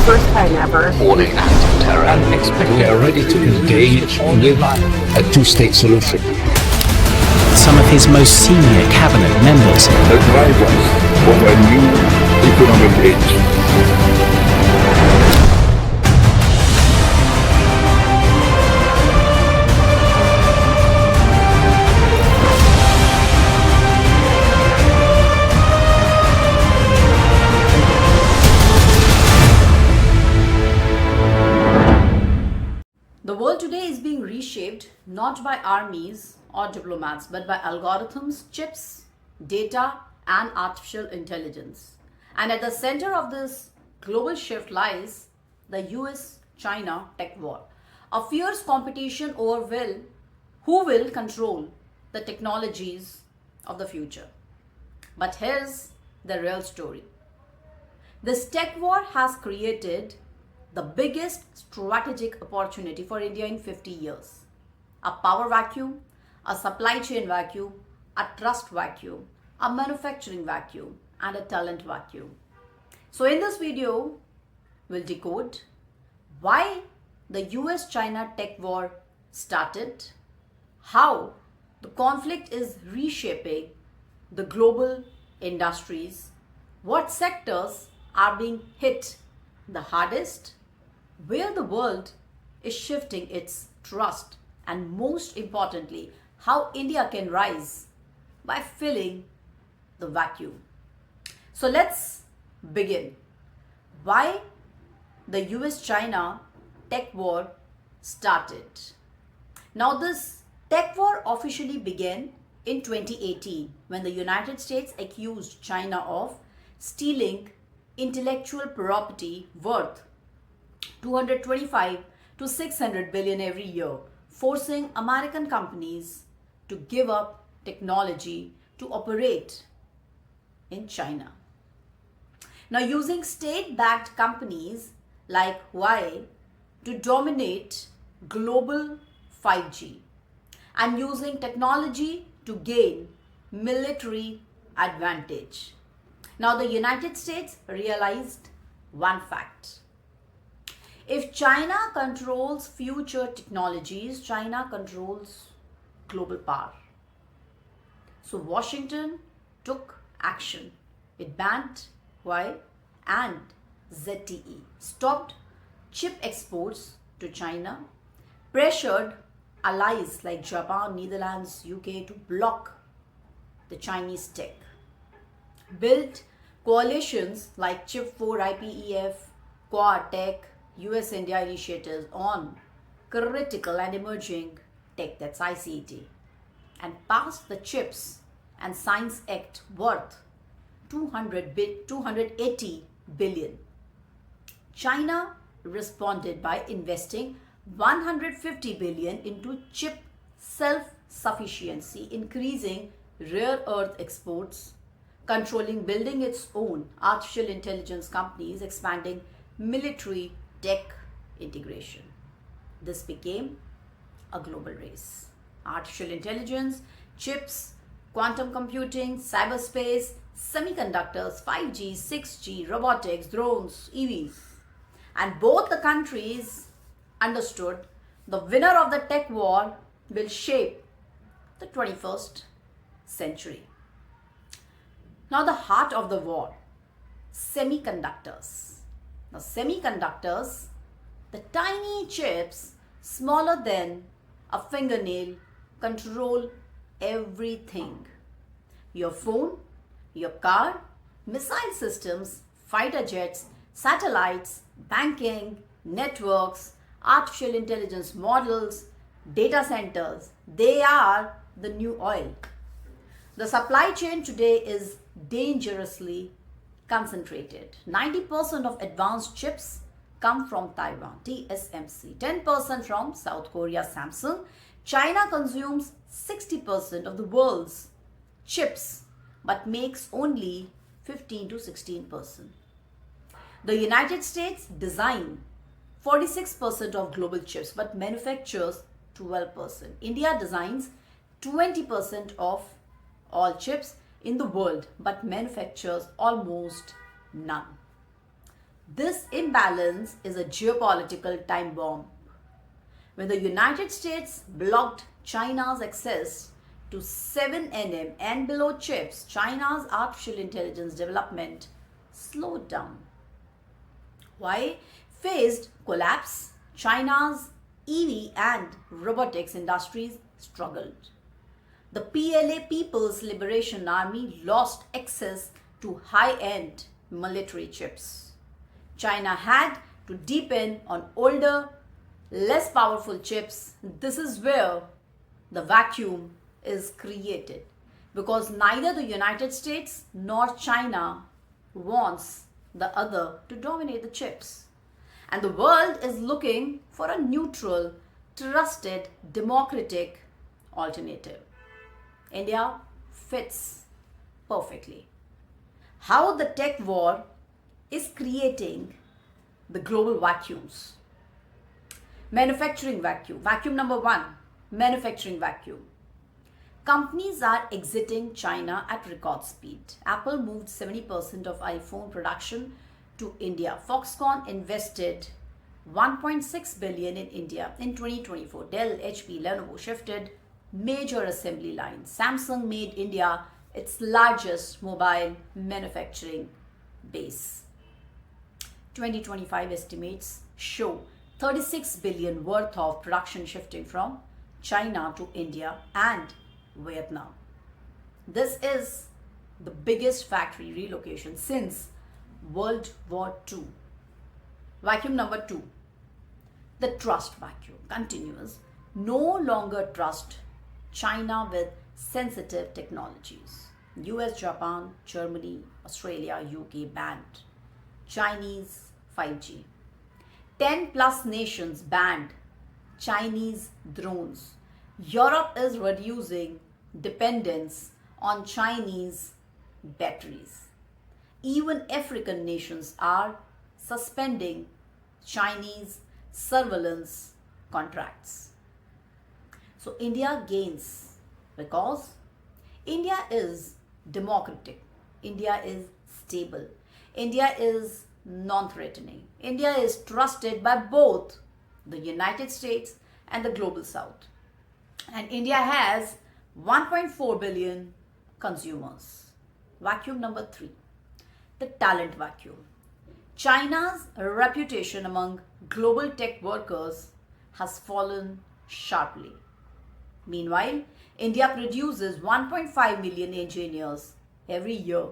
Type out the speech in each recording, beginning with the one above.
first time ever. Warning acts of terror. We are ready to engage with a two-state solution. Some of his most senior cabinet members The drivers of a new economic age. The world today is being reshaped not by armies or diplomats, but by algorithms, chips, data, and artificial intelligence. And at the center of this global shift lies the US-China tech war, a fierce competition over who will control the technologies of the future. But here's the real story. This tech war has created the biggest strategic opportunity for India in 50 years. A power vacuum, a supply chain vacuum, a trust vacuum, a manufacturing vacuum, and a talent vacuum. So in this video, we'll decode why the US-China tech war started, how the conflict is reshaping the global industries, what sectors are being hit the hardest, where the world is shifting its trust, and most importantly, how India can rise by filling the vacuum. So let's begin. Why the US-China tech war started. Now this tech war officially began in 2018 when the United States accused China of stealing intellectual property worth 225 to 600 billion every year, forcing American companies to give up technology to operate in China. Now, using state-backed companies like Huawei to dominate global 5G and using technology to gain military advantage. Now, the United States realized one fact. If China controls future technologies, China controls global power. So Washington took action. It banned Huawei and ZTE, stopped chip exports to China, pressured allies like Japan, Netherlands, UK to block the Chinese tech, built coalitions like Chip 4, IPEF, Quad Tech, US-India initiatives on critical and emerging tech, that's ICT, and passed the Chips and Science Act worth 280 billion. China responded by investing 150 billion into chip self-sufficiency, increasing rare earth exports, controlling building its own artificial intelligence companies, expanding military tech integration. This became a global race. Artificial intelligence, chips, quantum computing, cyberspace, semiconductors, 5G, 6G, robotics, drones, EVs. And both the countries understood the winner of the tech war will shape the 21st century. Now the heart of the war, semiconductors. Now semiconductors, the tiny chips smaller than a fingernail, control everything. Your phone, your car, missile systems, fighter jets, satellites, banking, networks, artificial intelligence models, data centers, they are the new oil. The supply chain today is dangerously concentrated. 90% of advanced chips come from Taiwan, TSMC, 10% from South Korea, Samsung. China consumes 60% of the world's chips but makes only 15 to 16%. The United States designs 46% of global chips but manufactures 12%. India designs 20% of all chips in the world but manufactures almost none. This imbalance is a geopolitical time bomb. When the United States blocked China's access to 7nm and below chips, China's artificial intelligence development slowed down. Why? Faced collapse, China's EV and robotics industries struggled. The PLA People's Liberation Army lost access to high-end military chips. China had to depend on older, less powerful chips. This is where the vacuum is created because neither the United States nor China wants the other to dominate the chips. And the world is looking for a neutral, trusted, democratic alternative. India fits perfectly. How the tech war is creating the global vacuums. Manufacturing vacuum. Vacuum number one, manufacturing vacuum. Companies are exiting China at record speed. Apple moved 70% of iPhone production to India. Foxconn invested 1.6 billion in India in 2024. Dell, HP, Lenovo shifted major assembly lines. Samsung made India its largest mobile manufacturing base. 2025 estimates show 36 billion worth of production shifting from China to India and Vietnam. This is the biggest factory relocation since World War II. Vacuum number two, the trust vacuum continues. No longer trust China with sensitive technologies. US, Japan, Germany, Australia, UK banned Chinese 5G. 10 plus nations banned Chinese drones. Europe is reducing dependence on Chinese batteries. Even African nations are suspending Chinese surveillance contracts. So India gains because India is democratic, India is stable, India is non-threatening, India is trusted by both the United States and the global south. And India has 1.4 billion consumers. Vacuum number three, the talent vacuum. China's reputation among global tech workers has fallen sharply. Meanwhile, India produces 1.5 million engineers every year.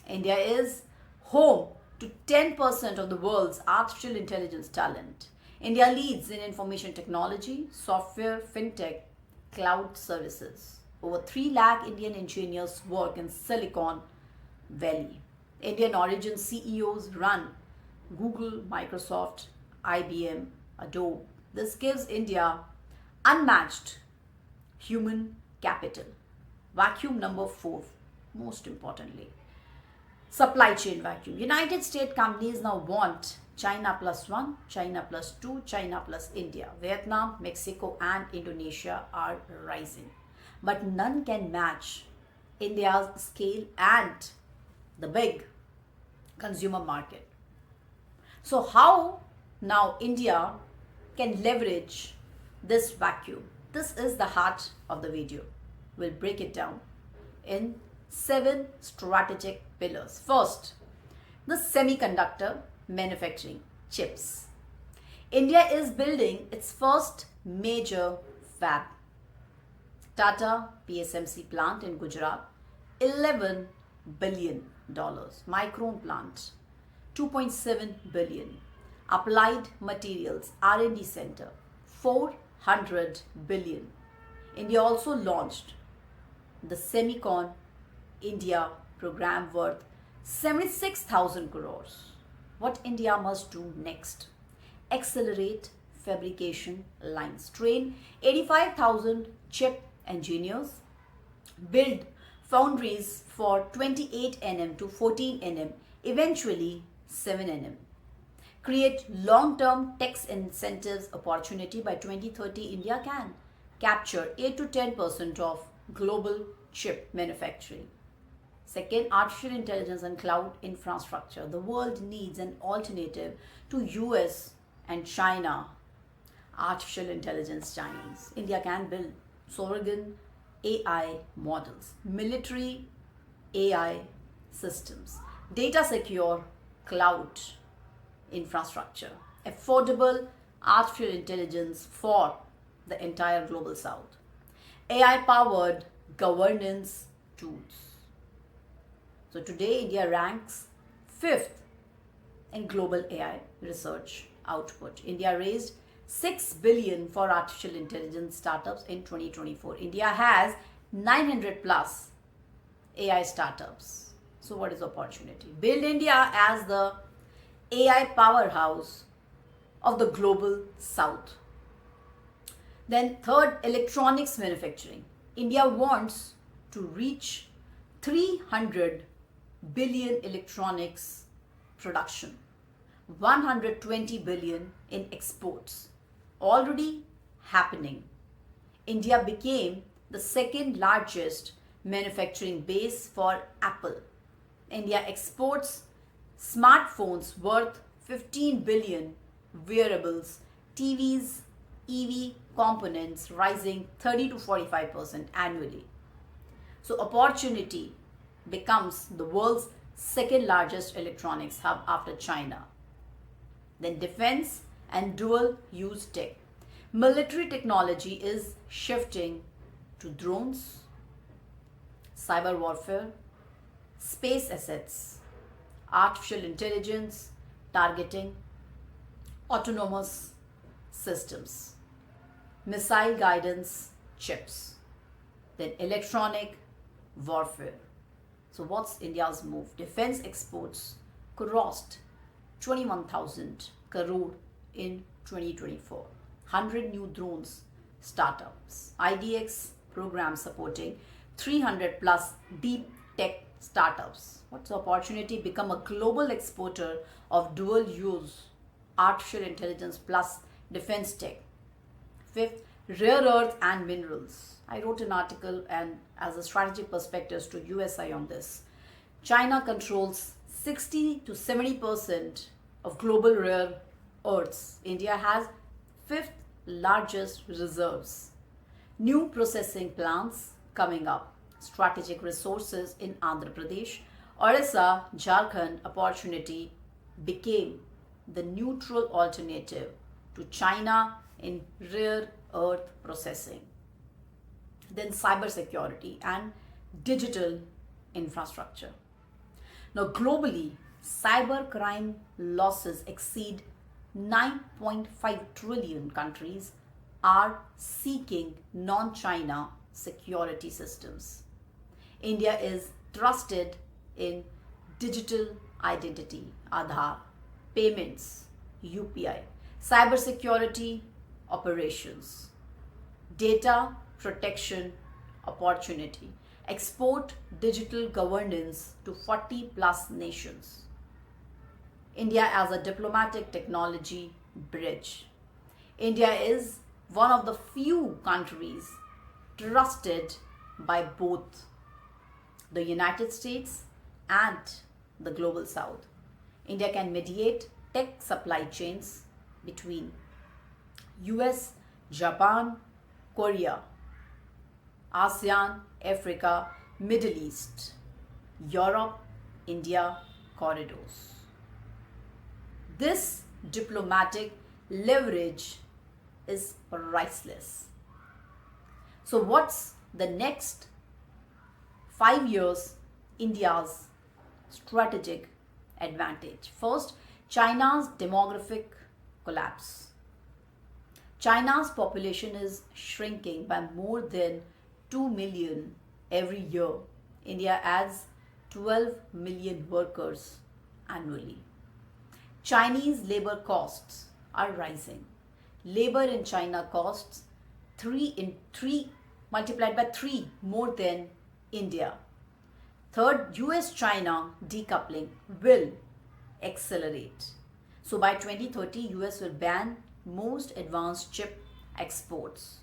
India is home to 10% of the world's artificial intelligence talent. India leads in information technology, software, fintech, cloud services. Over 3 lakh Indian engineers work in Silicon Valley. Indian origin CEOs run Google, Microsoft, IBM, Adobe. This gives India unmatched human capital. Vacuum number 4, most importantly, supply chain vacuum. United States companies now want China plus 1, China plus 2, China plus India. Vietnam, Mexico and Indonesia are rising. But none can match India's scale and the big consumer market. So how now India can leverage this vacuum? This is the heart of the video. We'll break it down in 7 strategic pillars. First, the semiconductor manufacturing, chips. India is building its first major fab. Tata PSMC plant in Gujarat, $11 billion. Micron plant, $2.7 billion. Applied Materials R&D Center, $400 billion. India also launched the Semicon India program worth 76,000 crores. What India must do next? Accelerate fabrication lines, train 85,000 chip engineers, build foundries for 28nm to 14nm, eventually 7nm. Create long-term tax incentives opportunity. By 2030, India can capture 8 to 10% of global chip manufacturing. Second, artificial intelligence and cloud infrastructure. The world needs an alternative to US and China artificial intelligence giants. India can build sovereign AI models, military AI systems, data secure cloud infrastructure, affordable artificial intelligence for the entire global south, AI powered governance tools. So today India ranks 5th in global AI research output. India raised 6 billion for artificial intelligence startups in 2024. India has 900 plus AI startups. So what is the opportunity? Build India as the AI powerhouse of the global south. Then third, electronics manufacturing. India wants to reach 300 billion electronics production, 120 billion in exports. Already happening. India became the second largest manufacturing base for Apple. India exports smartphones worth 15 billion, wearables, TVs, EV components rising 30 to 45% annually. So opportunity becomes the world's second largest electronics hub after China. Then defense and dual use tech. Military technology is shifting to drones, cyber warfare, space assets, artificial intelligence, targeting, autonomous systems, missile guidance chips, then electronic warfare. So what's India's move? Defense exports crossed 21,000 crore in 2024. 100 new drones startups. IDX program supporting 300 plus deep tech startups. What's the opportunity? Become a global exporter of dual use artificial intelligence plus defense tech. Fifth, rare earth and minerals. I wrote an article and as a strategic perspectives to USI on this. China controls 60 to 70% of global rare earths. India has 5th largest reserves. New processing plants coming up. Strategic resources in Andhra Pradesh. Orissa, Jharkhand opportunity became the neutral alternative to China in rare earth processing. Then cybersecurity and digital infrastructure. Now globally, cybercrime losses exceed 9.5 trillion. Countries are seeking non-China security systems. India is trusted in digital identity, Aadhaar, payments, UPI, cybersecurity operations, data protection opportunity, export digital governance to 40 plus nations. India as a diplomatic technology bridge. India is one of the few countries trusted by both the United States and the global south. India can mediate tech supply chains between US, Japan, Korea, ASEAN, Africa, Middle East, Europe, India corridors. This diplomatic leverage is priceless. So what's the next 5 years India's strategic advantage? First, China's demographic collapse. China's population is shrinking by more than 2 million every year. India adds 12 million workers annually. Chinese labor costs are rising. Labor in China costs 3 multiplied by 3 more than India. Third, US-China decoupling will accelerate. So by 2030, US will ban most advanced chip exports.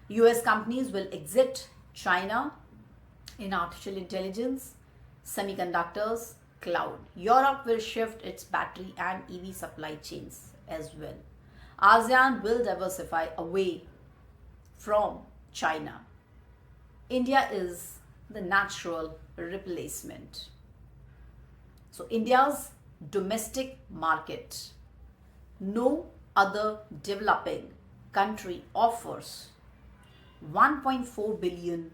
US companies will exit China in artificial intelligence, semiconductors, cloud. Europe will shift its battery and EV supply chains as well. ASEAN will diversify away from China. India is the natural replacement. So India's domestic market, no other developing country offers 1.4 billion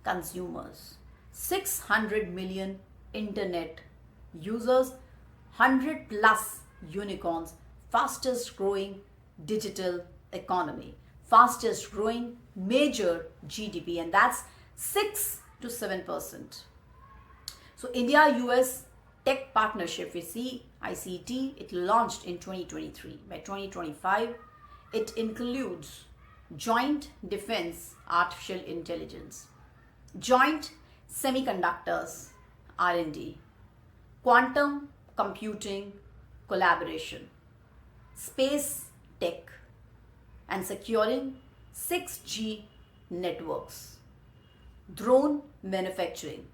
consumers, 600 million internet users, 100 plus unicorns, fastest growing digital economy, fastest growing major GDP, and that's 6 to 7%. So India US tech partnership, we see ICT, it launched in 2023. By 2025, it includes joint defense artificial intelligence, joint semiconductors R&D, quantum computing collaboration, space tech, and securing 6G networks, drone manufacturing.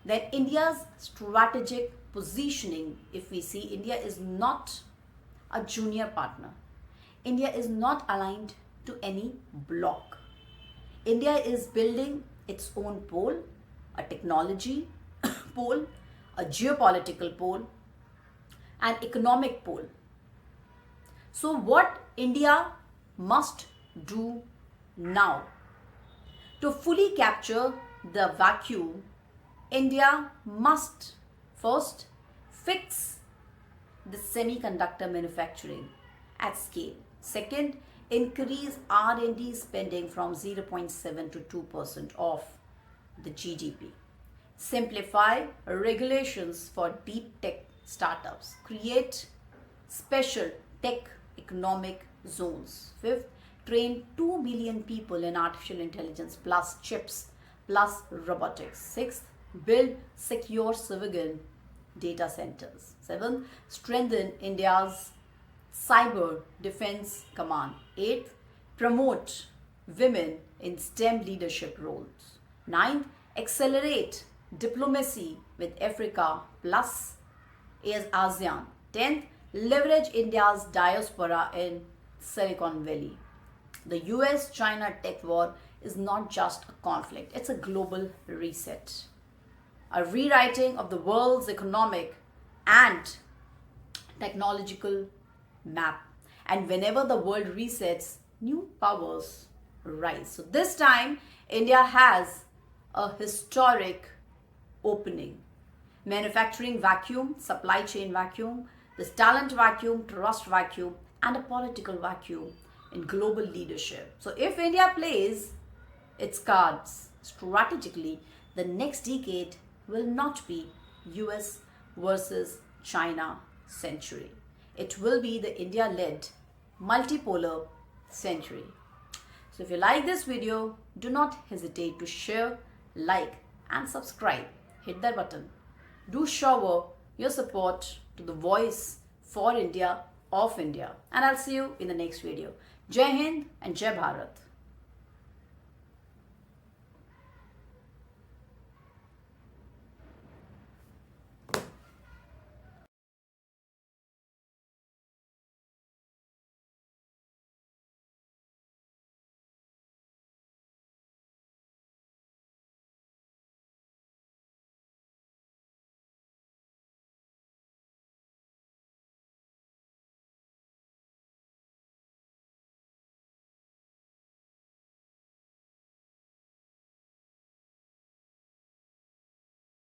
Then India's strategic positioning, if we see, India is not a junior partner. India is not aligned to any bloc. India is building its own pole, a technology pole, a geopolitical pole, an economic pole. So what India must do now to fully capture the vacuum, India must first fix the semiconductor manufacturing at scale. Second, increase R&D spending from 0.7 to 2% of the GDP. Simplify regulations for deep tech startups. Create special tech economic zones. Fifth, train 2 million people in artificial intelligence plus chips plus robotics. Sixth, build secure civilian data centers. Seventh, strengthen India's cyber defense command. Eighth, promote women in STEM leadership roles. Ninth, accelerate diplomacy with Africa plus ASEAN. 10th, leverage India's diaspora in Silicon Valley. The US-China tech war is not just a conflict, it's a global reset, a rewriting of the world's economic and technological map. And whenever the world resets, new powers rise. So this time, India has a historic opening. Manufacturing vacuum, supply chain vacuum, this talent vacuum, trust vacuum, and a political vacuum in global leadership. So if India plays its cards strategically, the next decade will not be US versus China century. It will be the India-led multipolar century. So if you like this video, do not hesitate to share, like, and subscribe. Hit that button. Do shower your support to the voice for India, of India. And I'll see you in the next video. Jai Hind and Jai Bharat.